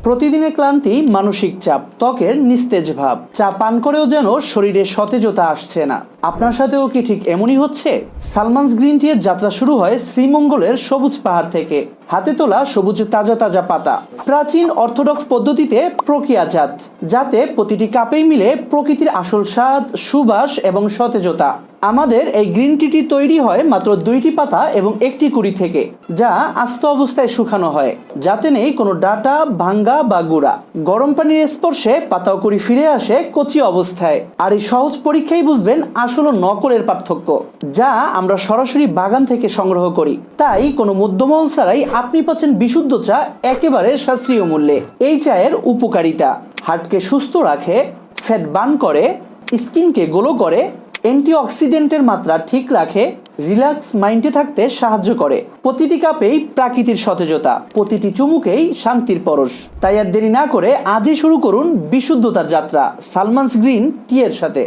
প্রতিদিনের ক্লান্তি, মানসিক চাপ, ত্বকের নিস্তেজ ভাব, চা পান করেও যেন শরীরে সতেজতা আসছে না। আপনার সাথেও কি ঠিক এমনই হচ্ছে? সালমানস গ্রিন টি এর যাত্রা শুরু হয় শ্রীমঙ্গলের সবুজ পাহাড় থেকে। হাতে তোলা সবুজ তাজা তাজা পাতা, প্রাচীন অর্থোডক্স পদ্ধতিতে প্রক্রিয়াজাত, যাতে প্রতিটি কাপেই মিলে প্রকৃতির আসল স্বাদ, সুবাস এবং সতেজতা। আমাদের এই গ্রিন টিটি তৈরি হয় মাত্র 2টি পাতা এবং 1টি কুড়ি থেকে, যা আস্ত অবস্থায় শুকানো হয়, যাতে নেই কোনো ডাটা, ভাঙ্গা বা গুঁড়া। গরম পানির স্পর্শে পাতা ও কুড়ি ফিরে আসে কচি অবস্থায়। আর এই সহজ পরীক্ষায় বুঝবেন আসল ও নকলের পার্থক্য, যা আমরা সরাসরি বাগান থেকে সংগ্রহ করি। তাই কোনো মধ্যমহল ছাড়াই আপনি পাচ্ছেন বিশুদ্ধ চা একেবারে সাশ্রয়ী মূল্যে। এই চায়ের উপকারিতা: হার্টকে সুস্থ রাখে, ফ্যাট বার্ন করে, স্কিনকে গ্লো করে, অ্যান্টিঅক্সিডেন্টের মাত্রা ঠিক রাখে, রিল্যাক্স মাইন্ডে থাকতে সাহায্য করে। প্রতিটি কাপেই প্রাকৃতিক সতেজতা, প্রতিটি চুমুকেই শান্তির পরশ। তাই আর দেরি না করে আজই শুরু করুন বিশুদ্ধতার যাত্রা সালমানস গ্রিন টি এর সাথে।